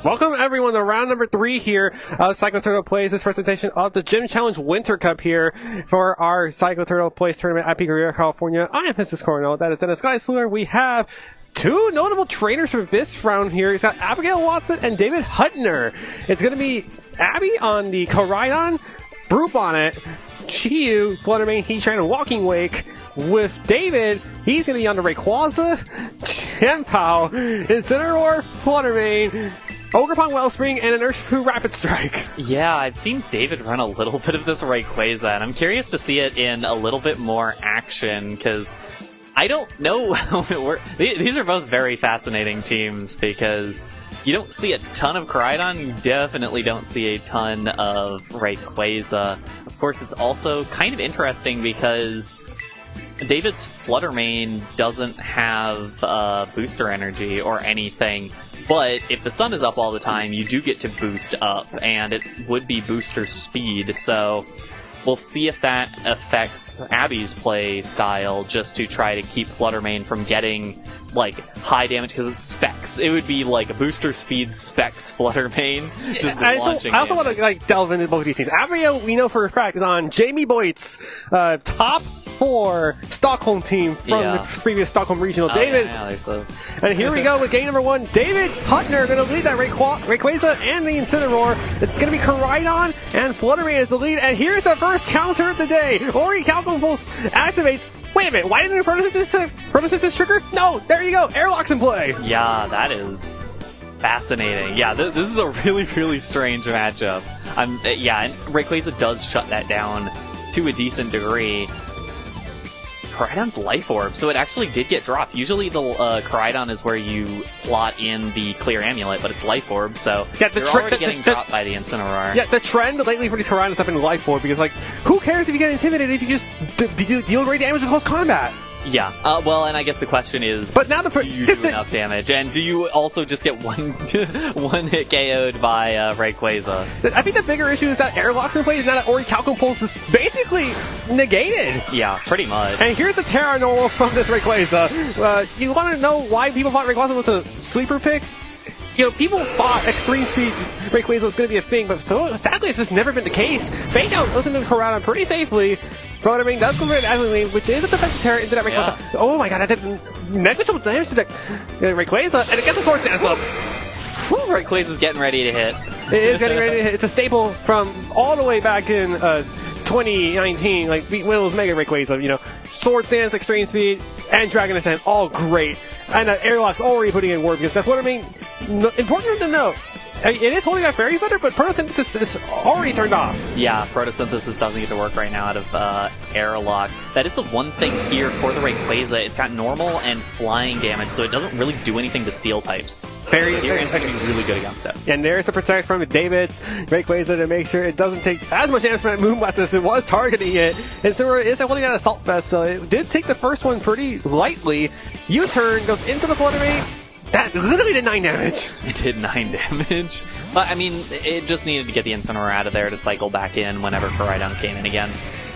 Welcome everyone to round number 3 here of Psycho Turtle Plays, this presentation of the Gym Challenge Winter Cup here for our Psycho Turtle Plays tournament at Abigail, California. I am Mrs. Coronel, that is Dennis Geisler. We have two notable trainers for this round here. It's got Abigail Watson and David Huttner. It's going to be Abby on the Koraidon, Brute Bonnet, Chiyu, Fluttermane, Heatran, and Walking Wake. With David, he's going to be on the Rayquaza, Chien-Pao, Incineroar, Fluttermane, Ogerpon Wellspring, and an Urshifu Rapid Strike. Yeah, I've seen David run a little bit of this Rayquaza, and I'm curious to see it in a little bit more action, because I don't know how it works. These are both very fascinating teams, because you don't see a ton of Koraidon, you definitely don't see a ton of Rayquaza. Of course, it's also kind of interesting because David's Fluttermane doesn't have booster energy or anything, but if the sun is up all the time, you do get to boost up, and it would be booster speed, so we'll see if that affects Abby's play style, just to try to keep Fluttermane from getting like high damage, because it's Specs. It would be like a booster speed Specs Fluttermane. Just I also want to delve into both of these things. Abigail, we know for a fact, is on Jamie Boyd's top 4 Stockholm team from the previous Stockholm Regional. David, and here we go with game number 1. David Huttner going to lead that Rayquaza and the Incineroar. It's going to be Koraidon and Fluttermane as the lead. And here's the first counter of the day. Ori Calcum Pulse activates. Wait a minute, why didn't it Photosynthesis trigger? No, there you go, Airlock's in play. Yeah, that is fascinating. Yeah, this is a really, really strange matchup. Yeah, and Rayquaza does shut that down to a decent degree. Koraidon's Life Orb, so it actually did get dropped. Usually the Koraidon is where you slot in the Clear Amulet, but it's Life Orb, so they're already getting dropped by the Incineroar. Yeah, the trend lately for these Koraidons have been Life Orb, because, like, who cares if you get intimidated if you just deal great damage in close combat? Yeah, well, and I guess the question is, but now do you do enough damage? And do you also just get one hit KO'd by Rayquaza? I think the bigger issue is that Airlock's in play, is now that Ori Calcum Pulse is basically negated. Yeah, pretty much. And here's the Terra Normal from this Rayquaza. You want to know why people thought Rayquaza was a sleeper pick? You know, people thought Extreme Speed Rayquaza was going to be a thing, but sadly it's just never been the case. Fade Out goes into Koraidon pretty safely. Fluttermane does convert an Azalene, which is a defensive terror into that Rayquaza. Yeah. Oh my god, that did negligible damage to that Rayquaza, and it gets a Sword Dance up. Whew, Rayquaza's getting ready to hit. It is getting ready to hit. It's a staple from all the way back in 2019, like when it was Mega Rayquaza, you know, Sword Dance, Extreme Speed, and Dragon Ascent, all great. And Airlock's already putting in work, because that Fluttermane, important to note, it is holding out Fairy Feather, but Photosynthesis is already turned off. Yeah, Photosynthesis doesn't get to work right now out of Airlock. That is the one thing here for the Rayquaza. It's got normal and flying damage, so it doesn't really do anything to steel types. Heatran's going to be really good against it. And there's the protect from David's Rayquaza to make sure it doesn't take as much damage from that Moonblast as it was targeting it. And so it is holding out Assault Vest, so it did take the first one pretty lightly. U-turn goes into the Fluttermane. That literally did 9 damage. It did 9 damage. But, I mean, it just needed to get the Incineroar out of there to cycle back in whenever Koraidon came in again.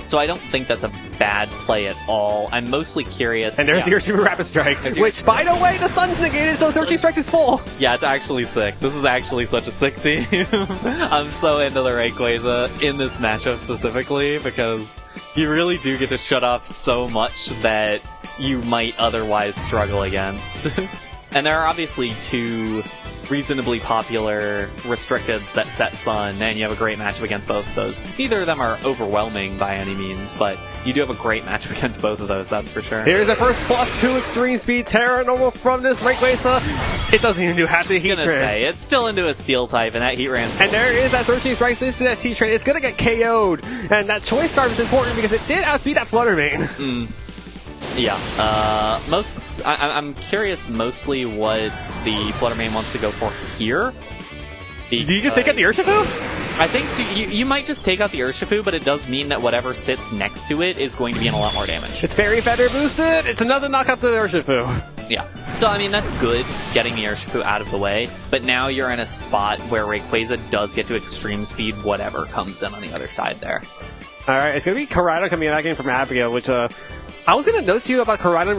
So I don't think that's a bad play at all. I'm mostly curious. And there's the Urshifu Rapid Strike, which, by the way, the sun's negated, so Searching Strikes is full. Yeah, it's actually sick. This is actually such a sick team. I'm so into the Rayquaza in this matchup specifically, because you really do get to shut off so much that you might otherwise struggle against. And there are obviously 2 reasonably popular restricteds that set Sun, and you have a great matchup against both of those. Neither of them are overwhelming by any means, but you do have a great matchup against both of those, that's for sure. Here's the first +2 Extreme Speed Terra Normal from this Rayquaza. It doesn't even do half the Heatran. It's still into a Steel type, and that Heatran's cool. And there is that Searching Strike into that Heatran. It's going to get KO'd, and that Choice Scarf is important because it did outspeed that Fluttermane. Yeah, I'm curious mostly what the Fluttermane wants to go for here. Do you just take out the Urshifu? I think you might just take out the Urshifu, but it does mean that whatever sits next to it is going to be in a lot more damage. It's Fairy Feather boosted! It's another knockout to the Urshifu. Yeah. So, I mean, that's good, getting the Urshifu out of the way, but now you're in a spot where Rayquaza does get to extreme speed whatever comes in on the other side there. Alright, it's going to be Koraidon coming in that game from Abigail, which, I was going to note to you about Koraidon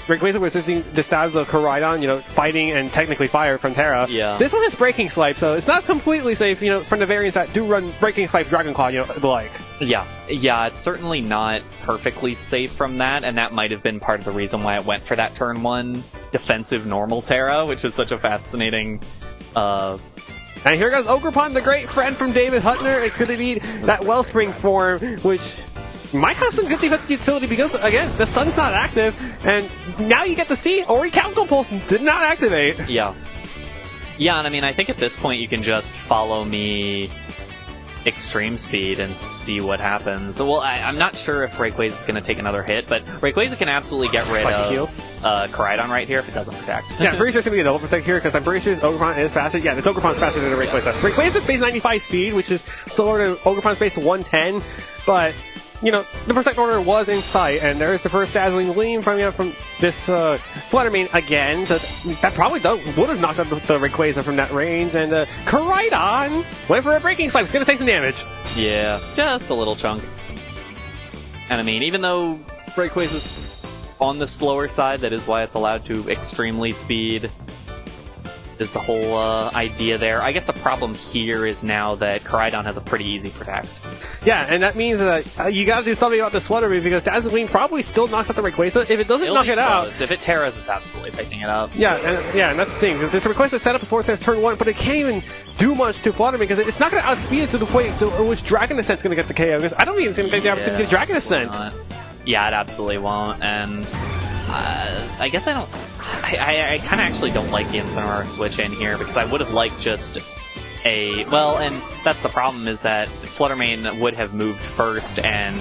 Rayquaza resisting the stabs of Koraidon, fighting and technically fire from Terra. Yeah. This one has Breaking Swipe, so it's not completely safe, from the variants that do run Breaking Swipe, Dragon Claw, the like. Yeah, it's certainly not perfectly safe from that, and that might have been part of the reason why it went for that turn 1 defensive normal Terra, which is such a fascinating... And here goes Ogerpon, the great friend from David Hutner. It's going to be that Wellspring form, which might have some good defensive utility because, again, the Sun's not active, and now you get to see Ori Counter Pulse did not activate. Yeah, and I mean, I think at this point you can just follow me extreme speed and see what happens. Well, I'm not sure if Rayquaza is going to take another hit, but Rayquaza can absolutely get rid of Koraidon right here if it doesn't protect. Yeah, I'm pretty sure it's going to be a double protect here because I'm pretty sure Ogerpon is faster. Yeah, this Ogerpon's faster than the Rayquaza. Rayquaza's base 95 speed, which is slower than Ogerpon's base 110, but the Protect Order was in sight, and there's the first Dazzling Gleam from this Fluttermane again. So that probably would have knocked out the Rayquaza from that range, and Koraidon went for a Breaking Swipe. It's going to take some damage. Yeah, just a little chunk. And I mean, even though Rayquaza's on the slower side, that is why it's allowed to extremely speed. Is the whole idea there. I guess the problem here is now that Koraidon has a pretty easy protect. Yeah, and that means that you gotta do something about this Fluttermane because Dazzling Gleam probably still knocks out the Rayquaza. If it doesn't knock it out... If it Terras, it's absolutely picking it up. Yeah, and that's the thing, because this Rayquaza set up a Swords Dance turn 1, but it can't even do much to Fluttermane because it's not gonna outspeed it to the point to which Dragon Ascent's gonna get the KO, because I don't think it's gonna get the opportunity to Dragon Ascent. Yeah, it absolutely won't, and I guess I kind of actually don't like the Incineroar switch in here, because I would have liked just well, and that's the problem, is that Fluttermane would have moved first and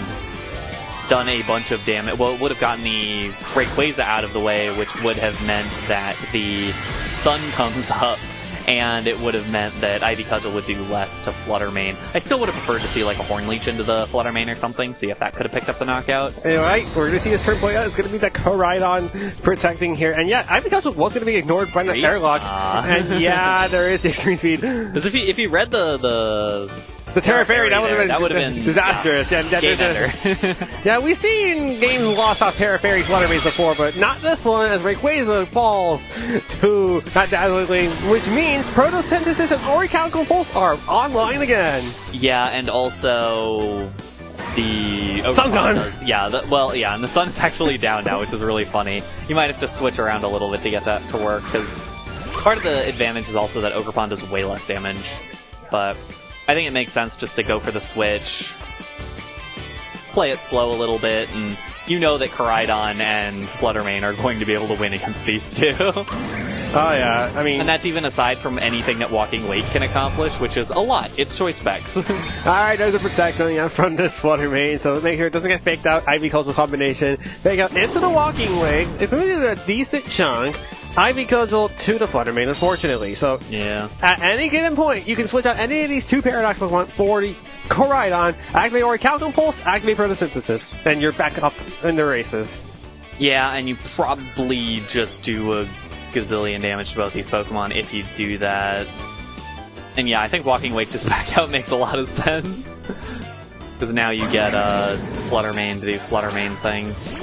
done a bunch of damage. Well, it would have gotten the Rayquaza out of the way, which would have meant that the Sun comes up, and it would have meant that Ivy Cudgel would do less to Fluttermane. I still would have preferred to see like a Horn Leech into the Fluttermane or something, see if that could have picked up the knockout. Alright, we're going to see this turn play out. It's going to be that Koraidon protecting here. And yeah, Ivy Cudgel was going to be ignored by the airlock. And yeah, there is the extreme speed. Because if you read the Terra Fairy, that would have been disastrous. Yeah, game ender. Yeah, we've seen games lost off Terra Fairy Fluttermanes before, but not this one, as Rayquaza falls to that Dazzling Gleam, which means Photosynthesis and Ori Counter Pulse are online again. Yeah, and also the Sun's on. And the Sun's actually down now, which is really funny. You might have to switch around a little bit to get that to work, because part of the advantage is also that Ogerpon does way less damage, but I think it makes sense just to go for the switch, play it slow a little bit, and you know that Koraidon and Fluttermane are going to be able to win against these two. Oh yeah, I mean... And that's even aside from anything that Walking Wake can accomplish, which is a lot. It's choice specs. Alright, there's a Protect coming out from this Fluttermane, so make sure it doesn't get faked out. Ivy Cudgel combination. Fake out into the Walking Wake. It's going to do a decent chunk. Ivy Cudgel to the Fluttermane, unfortunately. So, yeah. At any given point, you can switch out any of these two Paradox Pokemon for the Koraidon, activate Ori Counter Pulse, activate Photosynthesis, and you're back up in the races. Yeah, and you probably just do a gazillion damage to both these Pokemon if you do that. And yeah, I think Walking Wake just back out makes a lot of sense. Because now you get Fluttermane to do Fluttermane things.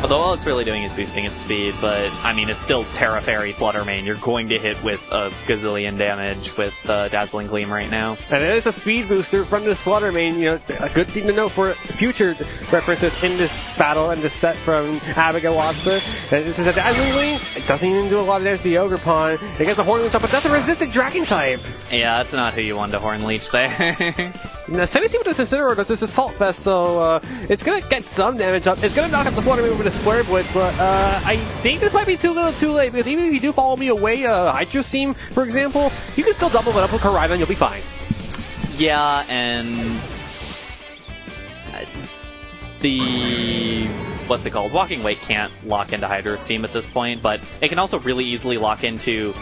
Although all it's really doing is boosting its speed, but, I mean, it's still Terra Fairy Fluttermane. You're going to hit with a gazillion damage with Dazzling Gleam right now. And it is a speed booster from this Fluttermane, a good thing to know for future references in this battle and this set from Abigail Watson. And this is a Dazzling Gleam. It doesn't even do a lot of damage to Ogerpon. It gets a Horn Leech up, but that's a resistant Dragon type. Yeah, that's not who you want to Horn Leech there. Now, Tennessee with this Incineroar does this Assault Vest, so it's going to get some damage up. It's going to knock up the Fluttermane with a Square Blitz, but I think this might be too little too late, because even if you do follow me away, Hydro Steam, for example, you can still double it up with Koraidon, you'll be fine. Yeah, and the... what's it called? Walking Wake can't lock into Hydro Steam at this point, but it can also really easily lock into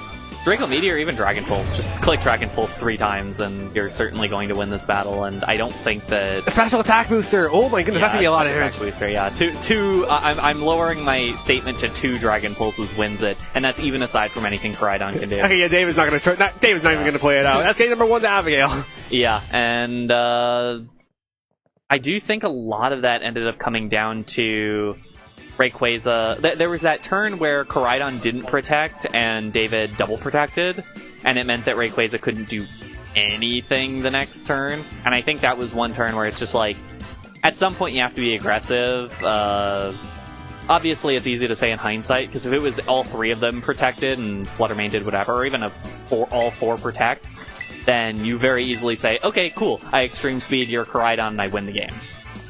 Draco Meteor or even Dragon Pulse. Just click Dragon Pulse 3 times and you're certainly going to win this battle, and I don't think that... A special attack booster! Oh my goodness, that's going to be a lot of damage. Booster, yeah. I'm lowering my statement to 2 Dragon Pulses wins it, and that's even aside from anything Koraidon can do. Okay, yeah, David's not going to try... David's not even going to play it out. That's game number 1 to Abigail. Yeah, and I I do think a lot of that ended up coming down to Rayquaza. There was that turn where Koraidon didn't protect and David double protected, and it meant that Rayquaza couldn't do anything the next turn. And I think that was one turn where it's just like, at some point you have to be aggressive. Obviously, it's easy to say in hindsight, because if it was all three of them protected and Fluttermane did whatever, or even all four protect, then you very easily say, okay, cool, I extreme speed your Koraidon and I win the game.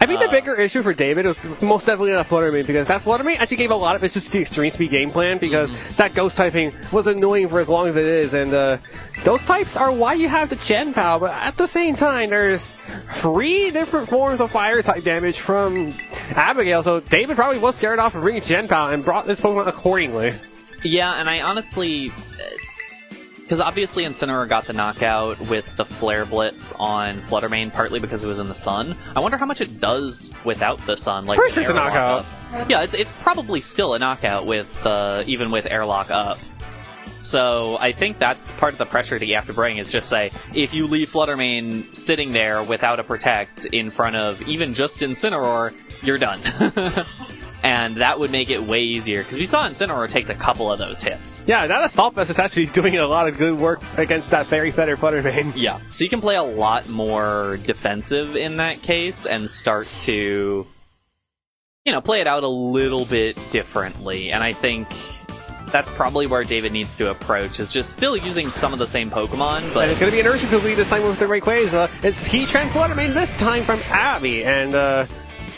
I think the bigger issue for David was most definitely not Fluttermane, because that Fluttermane actually gave a lot of issues to the extreme speed game plan, because that ghost typing was annoying for as long as it is, and ghost types are why you have the Gen Pow, but at the same time, there's 3 different forms of fire type damage from Abigail, so David probably was scared off of bringing Gen Pow and brought this Pokemon accordingly. Yeah, and I honestly... Because obviously Incineroar got the knockout with the Flare Blitz on Fluttermane, partly because it was in the sun. I wonder how much it does without the sun. Like, pretty sure it's a knockout. Yeah, it's probably still a knockout with even with Airlock up. So I think that's part of the pressure that you have to bring, is just say, if you leave Fluttermane sitting there without a Protect in front of even just Incineroar, you're done. And that would make it way easier, because we saw Incineroar takes a couple of those hits. Yeah, that Assault Vest is actually doing a lot of good work against that Fairy Feather Fluttermane. Yeah, so you can play a lot more defensive in that case and start to, play it out a little bit differently. And I think that's probably where David needs to approach, is just still using some of the same Pokemon, but... And it's going to be an Urshifu lead this time with the Rayquaza. It's Heatran Fluttermane this time from Abby, and,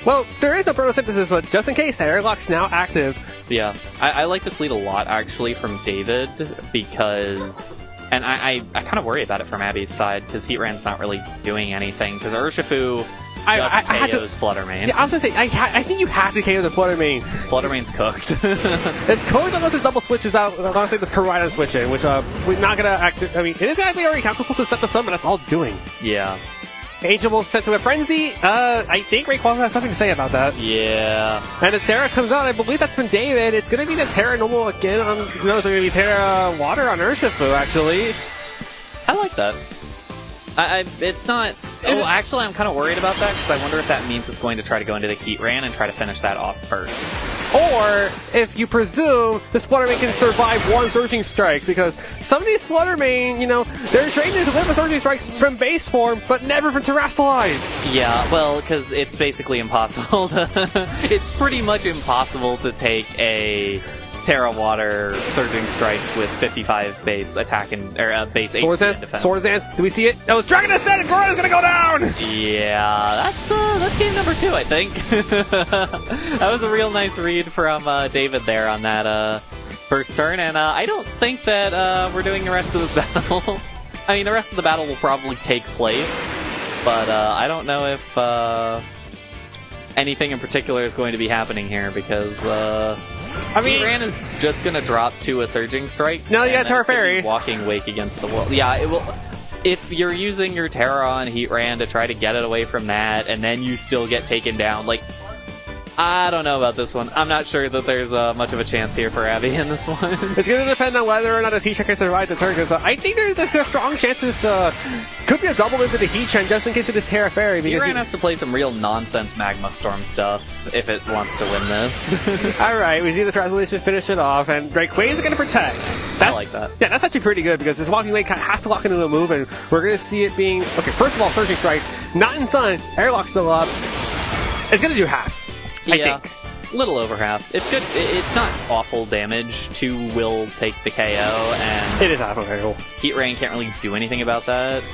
well, there is no photosynthesis, but just in case, the Airlock's now active. Yeah, I like this lead a lot, actually, from David, because... And I kind of worry about it from Abby's side, because Heatran's not really doing anything, because Urshifu just KOs Fluttermane. Yeah, I was going to say, I think you have to KO the Fluttermane. Fluttermane's cooked. It's cooked unless it double switches out, unless it does Koraidon switch in, which we're not going to act... I mean, it is going to be already countable to set the sun, but that's all it's doing. Yeah. Angel will set to a Frenzy. I think Rayquaza has something to say about that. Yeah. And the Terra comes out. I believe that's from David. It's going to be the Terra Normal again. No, it's going to be Terra Water on Urshifu, actually. I like that. It's not... Oh, actually, I'm kind of worried about that, because I wonder if that means it's going to try to go into the Heatran and try to finish that off first. Or, if you presume, this Fluttermane can survive 1 Surging Strikes, because some of these Fluttermane, they're trained to live with Surging Strikes from base form, but never from Terrestrialize. Yeah, well, because it's basically impossible to... It's pretty much impossible to take a Terra Water Surging Strikes with 55 base attack and base HP and defense. Swords Dance, do we see it? That was Dragon Ascent, Gorora's gonna go down! Yeah, that's game number 2, I think. That was a real nice read from David there on that first turn, and I don't think that we're doing the rest of this battle. I mean, the rest of the battle will probably take place, but I don't know if anything in particular is going to be happening here, because... I mean, Heatran is just gonna drop to a Surging Strike. No, yeah, Terra Fairy. Walking Wake against the world. Yeah, it will. If you're using your Terra on Heatran to try to get it away from that, and then you still get taken down, like, I don't know about this one. I'm not sure that there's much of a chance here for Abby in this one. It's going to depend on whether or not the Heatran can survive the turn, because I think there's a strong chance this could be a double into the Heatran just in case it is Terra Fairy. Heatran has to play some real nonsense Magma Storm stuff if it wants to win this. Alright, we see this resolution finish it off, and Rayquaza is going to protect. I like that. Yeah, that's actually pretty good, because this Walking Wake has to lock into a move, and we're going to see it being... Okay, first of all, Surging Strikes, not in Sun, Airlock's still up. It's going to do half, I think. Little over half. It's good. It's not awful damage. 2 will take the KO, and... It is half, okay, cool. Heatran can't really do anything about that.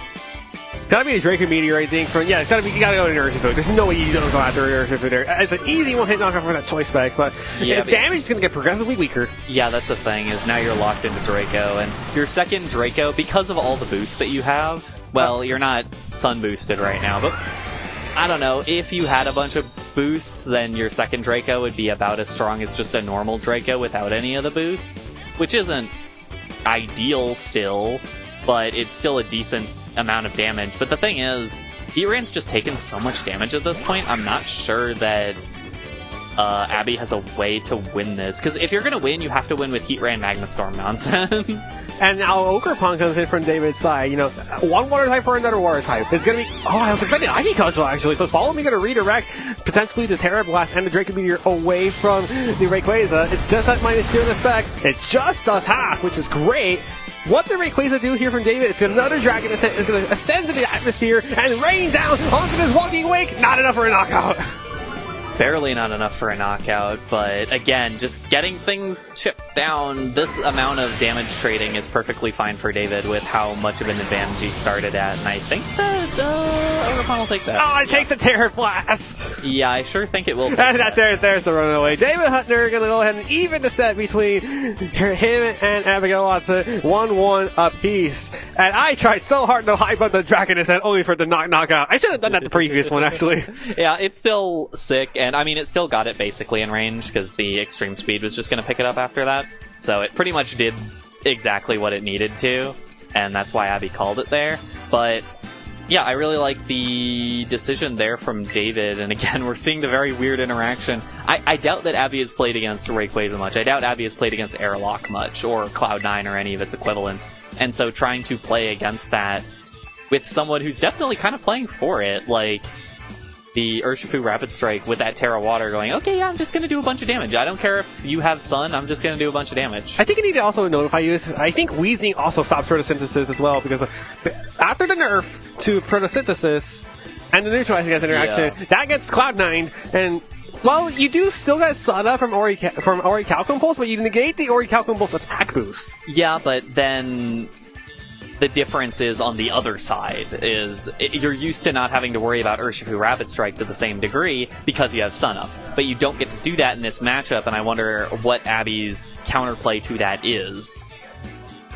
It's gotta be a Draco Meteor, I think. Yeah, it's gotta be. You gotta go to Urshifu. There's no way you don't go after Urshifu there. It's an easy one-hit knockoff for that choice specs, but its damage is gonna get progressively weaker. Yeah, that's the thing, is now you're locked into Draco, and your second Draco, because of all the boosts that you have, well, you're not Sun boosted right now, but I don't know, if you had a bunch of boosts, then your second Draco would be about as strong as just a normal Draco without any of the boosts, which isn't ideal still, but it's still a decent amount of damage. But the thing is, Heatran's just taken so much damage at this point, I'm not sure that Abby has a way to win this. Because if you're going to win, you have to win with Heat Ray and Magma Storm nonsense. And now Ogre Pond comes in from David's side. You know, one water type for another water type. It's going to be... Oh, I was expecting Ivy Cudgel, actually. So Follow Me going to redirect potentially the Terra Blast and the Draco Meteor away from the Rayquaza. It just at -2 in the specs. It just does half, which is great. What the Rayquaza do here from David, it's another Dragon Ascent. It's going to ascend to the atmosphere and rain down onto this Walking Wake. Not enough for a knockout. Barely not enough for a knockout, but again, just getting things chipped down. This amount of damage trading is perfectly fine for David with how much of an advantage he started at, and I think that Overpon will take that. Oh, it takes the Terra Blast! Yeah, I sure think it will take that. There's the runaway. David Huttner going to go ahead and even the set between him and Abigail Watson, 1-1 apiece. And I tried so hard to hype up the Dragon Ascent only for it to knock out. I should have done that the previous one, actually. Yeah, it's still sick, and I mean, it still got it basically in range, because the extreme speed was just going to pick it up after that. So it pretty much did exactly what it needed to, and that's why Abby called it there. But yeah, I really like the decision there from David, and again, we're seeing the very weird interaction. I doubt that Abby has played against Rayquaza much. I doubt Abby has played against Airlock much, or Cloud9 or any of its equivalents. And so trying to play against that with someone who's definitely kind of playing for it, like the Urshifu Rapid Strike with that Terra Water going, okay, yeah, I'm just going to do a bunch of damage. I don't care if you have Sun, I'm just going to do a bunch of damage. I think you need to also notify you, I think Weezing also stops photosynthesis as well, because after the nerf to photosynthesis and the neutralizing gas interaction, that gets Cloud9, and well, you do still get Sun from Orichalcum Pulse, but you negate the Orichalcum Pulse attack boost. Yeah, but then the difference is on the other side, you're used to not having to worry about Urshifu Rapid Strike to the same degree because you have Sun Up. But you don't get to do that in this matchup, and I wonder what Abby's counterplay to that is.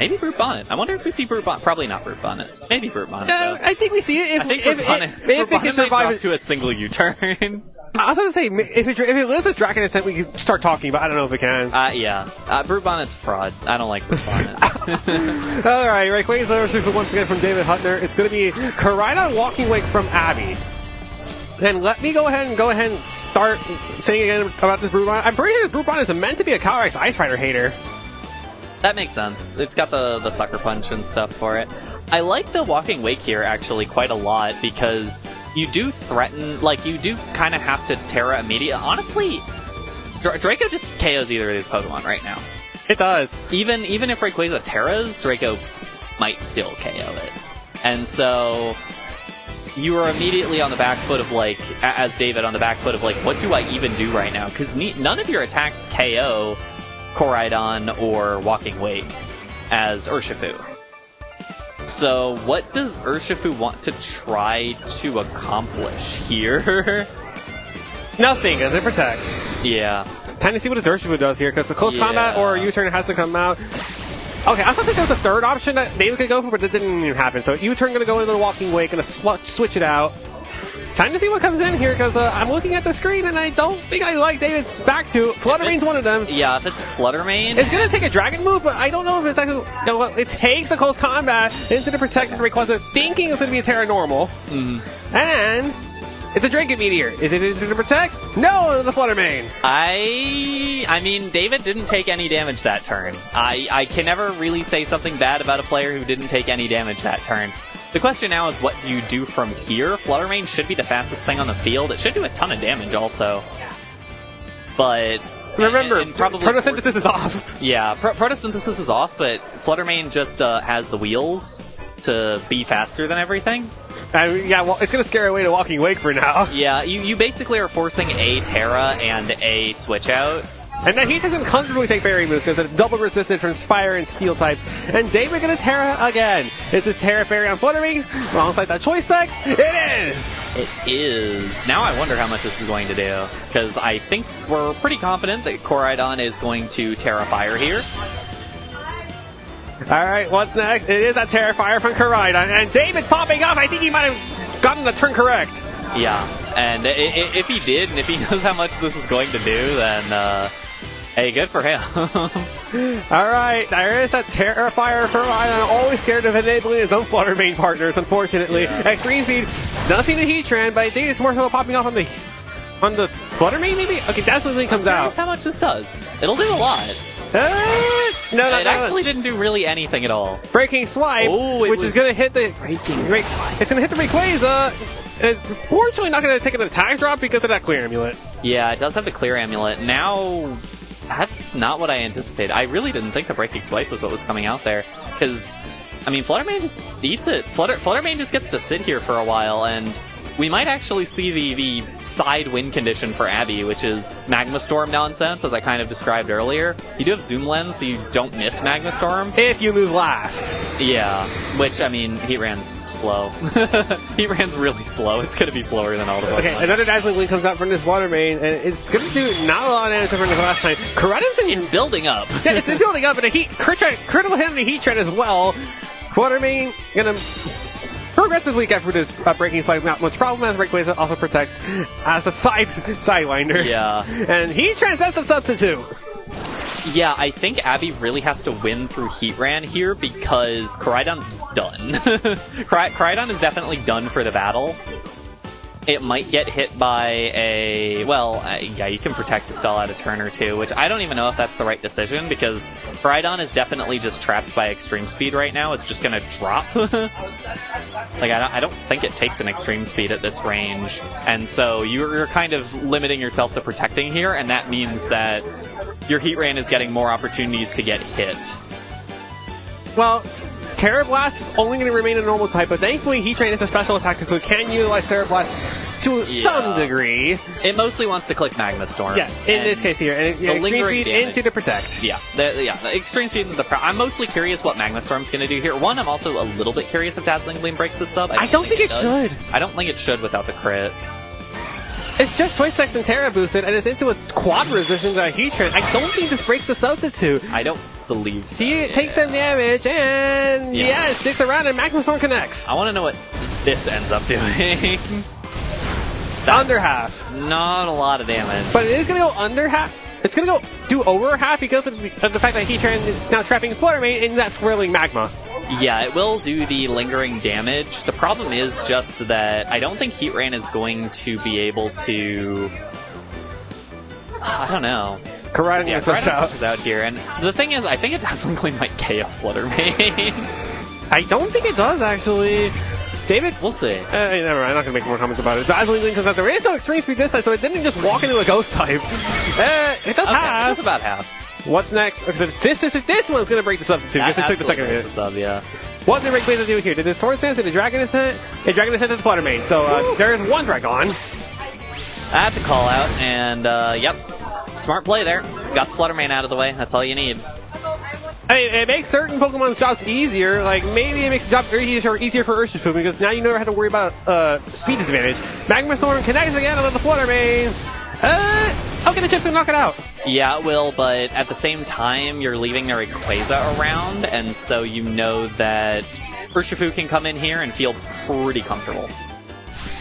Maybe Brute Bonnet. I wonder if we see Brute Bonnet. Probably not Brute Bonnet. Maybe Brute Bonnet. I think we see it. I think Brute Bonnet can survive to a single U-turn. I was going to say, if it lives with Dragon Ascent, we can start talking, but I don't know if it can. Yeah. Brute Bonnet's fraud. I don't like Brute Bonnet. Alright, Rayquaza Urshifu once again from David Huttner. It's going to be Koraidon Walking Wake from Abby. And let me go ahead and start saying again about this Brute Bonnet. I'm pretty sure this Brute Bonnet is meant to be a Calyrex Ice Fighter hater. That makes sense. It's got the Sucker Punch and stuff for it. I like the Walking Wake here, actually, quite a lot, because you do threaten, like, you do kind of have to Terra immediately. Honestly, Draco just KOs either of these Pokemon right now. It does. Even if Rayquaza Terras, Draco might still KO it. And so you are immediately on the back foot of, like, as David, on the back foot of, like, what do I even do right now? Because none of your attacks KO Koraidon or Walking Wake as Urshifu. So what does Urshifu want to try to accomplish here? Nothing, as it protects. Yeah. Time to see what his Urshifu does here, because the close combat or U-turn has to come out. Okay, I was going to say there was a third option that David could go for, but it didn't even happen. So U-turn going to go into the Walking Wake, going to switch it out. It's time to see what comes in here, because I'm looking at the screen and I don't think I like David's back to. Fluttermane's one of them. Yeah, if it's Fluttermane, it's going to take a Dragon move, but I don't know if it's actually... You know, it takes the close combat into the protected Rayquaza, thinking it's going to be a Terra Normal. And it's a Draco Meteor. Is it into the Protect? No, the Fluttermane. I mean, David didn't take any damage that turn. I can never really say something bad about a player who didn't take any damage that turn. The question now is, what do you do from here? Fluttermane should be the fastest thing on the field. It should do a ton of damage also. But remember, and probably photosynthesis is off. Yeah, photosynthesis is off, but Fluttermane just has the wheels to be faster than everything. Yeah, well, it's going to scare away the Walking Wake for now. Yeah, you basically are forcing a Terra and a Switch out. And then he doesn't comfortably take Fairy moves because it's double resistant from Fire and Steel types. And David gonna Terra again. Is this Terra Fairy on Fluttermane? Alongside that choice specs? It is! It is. Now I wonder how much this is going to do. Because I think we're pretty confident that Koraidon is going to Terra Fire here. Alright, what's next? It is that Terra Fire from Koraidon. And David's popping up. I think he might have gotten the turn correct. Yeah. And if he did, and if he knows how much this is going to do, then... hey, good for him. Alright, there is that Terrifier for Ryan. Always scared of enabling his own Fluttermane partners, unfortunately. Yeah. Extreme speed, nothing to Heatran, but I think it's more so popping off on the On the Flutter Mane, maybe? Okay, Dazzling Gleam comes out. How much this does? It'll do a lot. No, it actually didn't do really anything at all. Breaking Swipe, which is going to hit the... It's going to hit the Rayquaza. Fortunately, not going to take an attack drop because of that Clear Amulet. Yeah, it does have the Clear Amulet. Now, that's not what I anticipated. I really didn't think the Breaking Swipe was what was coming out there. Because, I mean, Flutter Mane just eats it. Flutter Mane just gets to sit here for a while, and we might actually see the side win condition for Abby, which is Magma Storm nonsense, as I kind of described earlier. You do have Zoom Lens, so you don't miss Magma Storm. If you move last. Yeah, which, I mean, Heat Ran's slow. Heat Ran's really slow. It's going to be slower than all the Okay, another Dazzling Gleam comes out from this Water Main, and it's going to do not a lot of damage different than the last time. It's building up. Yeah, it's building up, and a critical hit and a Heat Tread as well. Water Main going to progressively get through this Breaking Swipe, not much problem, as Rayquaza also protects as a Sidewinder. Yeah. And he transcends the substitute. Yeah, I think Abby really has to win through Heatran here because Koraidon's done. Koraidon is definitely done for the battle. It might get hit by a... Well, yeah, you can Protect to stall out a turn or two, which I don't even know if that's the right decision, because Koraidon is definitely just trapped by Extreme Speed right now. It's just going to drop. Like, I don't think it takes an Extreme Speed at this range, and so you're kind of limiting yourself to protecting here, and that means that your Heatran is getting more opportunities to get hit. Well, Terra Blast is only going to remain a normal type, but thankfully Heatran is a special attacker, so it can utilize Terra Blast to some degree. It mostly wants to click Magma Storm. Yeah, in this case here. And Extreme Speed into the Protect. Yeah, the Extreme Speed into the... I'm mostly curious what Magma Storm's going to do here. One, I'm also a little bit curious if Dazzling Gleam breaks the sub. I don't think it should. I don't think it should without the crit. It's just Choice Specs and Terra boosted, and it's into a quad resistance to Heatran. I don't think this breaks the substitute. I don't believe so. See, it takes some damage, and yeah, it sticks around, and Magma Storm connects. I want to know what this ends up doing. Under half. Not a lot of damage. But it is going to go under half. It's going to go do over half because of the fact that Heatran is now trapping Flutter Mane, and that's swirling Magma. Yeah, it will do the lingering damage. The problem is just that I don't think Heatran is going to be able to... I don't know. Koraidon is out here, and the thing is, I think a Dazzling Gleam might KO Flutter Mane. I don't think it does, actually. David? We'll see. Never mind, I'm not going to make more comments about it. Dazzling Gleam comes out. There is no Extreme Speed this time, so it didn't just walk into a Ghost type. It does half. It does about half. What's next? This one's going to break the substitute because it took the second hit. What did Rayquaza do here? Did the Sword Dance? Did the Dragon Ascent? The Dragon Ascent to the Flutter Mane. So there's one Dragon. That's a call out, and yep. Smart play there. Got the Flutter Mane out of the way. That's all you need. I mean, it makes certain Pokemon's jobs easier. Like, maybe it makes the job easier for Urshifu, because now you never have to worry about speed disadvantage. Magma Storm connects again on the Flutter Mane. Okay, the chip's gonna knock it out. Yeah, it will, but at the same time, you're leaving their Rayquaza around, and so you know that Urshifu can come in here and feel pretty comfortable.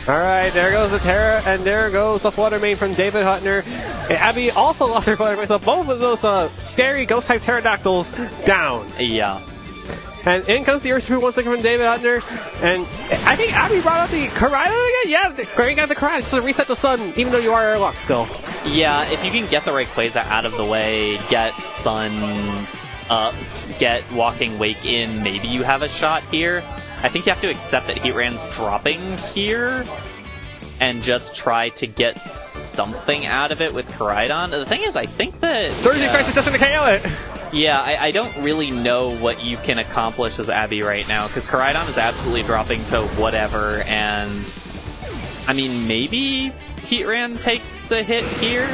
Alright, there goes the Terra, and there goes the Flutter Mane from David Huttner. And Abby also lost her Flutter Mane, so both of those scary Ghost-type Pterodactyls down. Yeah. And in comes the Urshifu once again from David Huttner. And I think Abby brought out the Koraidon again? Yeah, bring out the Koraidon just to reset the sun, even though you are airlocked still. Yeah, if you can get the Rayquaza out of the way, get Sun up, get Walking Wake in, maybe you have a shot here. I think you have to accept that Heatran's dropping here and just try to get something out of it with Koraidon. The thing is, I think that... Surging Strike is just going to KO it! Yeah, I don't really know what you can accomplish as Abby right now, because Koraidon is absolutely dropping to whatever, and... I mean, maybe Heatran takes a hit here?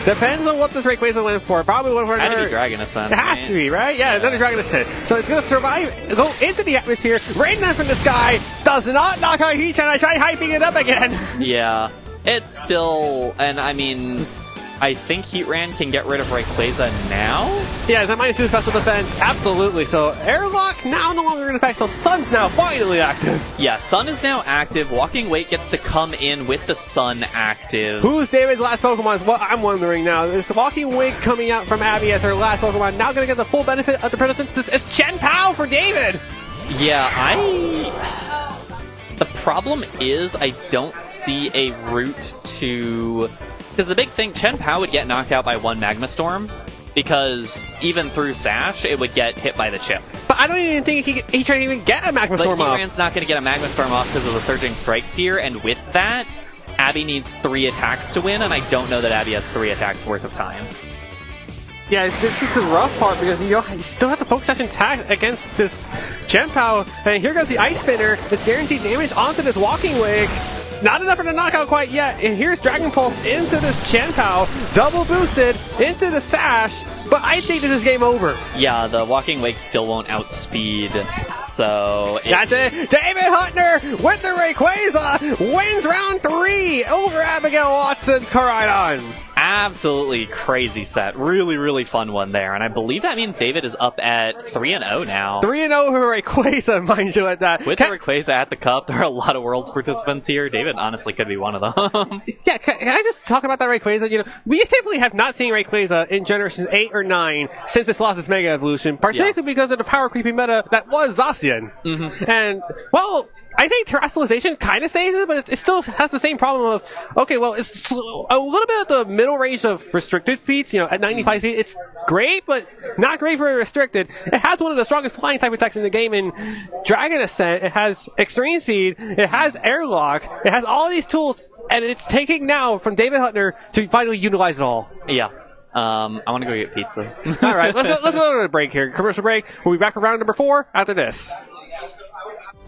Depends on what this Rayquaza went for. Probably went for another... Had to be Dragon Ascent. It has to be, right? Yeah, another Dragon Ascent. So it's going to survive, go into the atmosphere, rain down from the sky, does not knock out Heatran. I try hyping it up again. Yeah, it's still... And, I mean... I think Heatran can get rid of Rayquaza now? Yeah, is that -2 special defense? Absolutely. So Airlock now no longer in effect, so Sun's now finally active. Yeah, Sun is now active. Walking Wake gets to come in with the Sun active. Who's David's last Pokemon is what I'm wondering now. Is Walking Wake coming out from Abby as her last Pokemon now going to get the full benefit of the photosynthesis? It's Chen Pao for David! Yeah, The problem is I don't see a route to Because the big thing, Chen Pao would get knocked out by one Magma Storm, because even through Sash, it would get hit by the chip. But I don't even think he can't even get a Magma Storm off. Heatran's not going to get a Magma Storm off because of the Surging Strikes here, and with that, Abby needs 3 attacks to win, and I don't know that Abby has 3 attacks worth of time. Yeah, this is the rough part because you still have to focus session attack against this Chen Pao, and here goes the Ice Spinner. It's guaranteed damage onto this Walking Wig. Not enough for the knockout quite yet, and here's Dragon Pulse into this Chen Pao, double boosted into the Sash, but I think this is game over. Yeah, the Walking Wake still won't outspeed, so... That's it! David Huntner with the Rayquaza wins round 3 over Abigail Watson's Koraidon. Absolutely crazy set. Really, really fun one there. And I believe that means David is up at 3-0 now. 3-0 for Rayquaza, mind you, at that. With the Rayquaza at the cup, there are a lot of Worlds participants here. David honestly could be one of them. Yeah, can I just talk about that Rayquaza? You know, we simply have not seen Rayquaza in Generations 8 or 9 since it's lost its Mega Evolution, particularly because of the power creepy meta that was Zacian. And, well... I think Terrestrialization kind of saves it, but it still has the same problem of, okay, well, it's a little bit at the middle range of restricted speeds, you know, at 95 speed. It's great, but not great for restricted. It has one of the strongest flying type attacks in the game in Dragon Ascent. It has extreme speed. It has airlock. It has all these tools, and it's taking now from David Huntner to finally utilize it all. Yeah. I want to go get pizza. All right, let's go to a break here. Commercial break. We'll be back for round number 4 after this.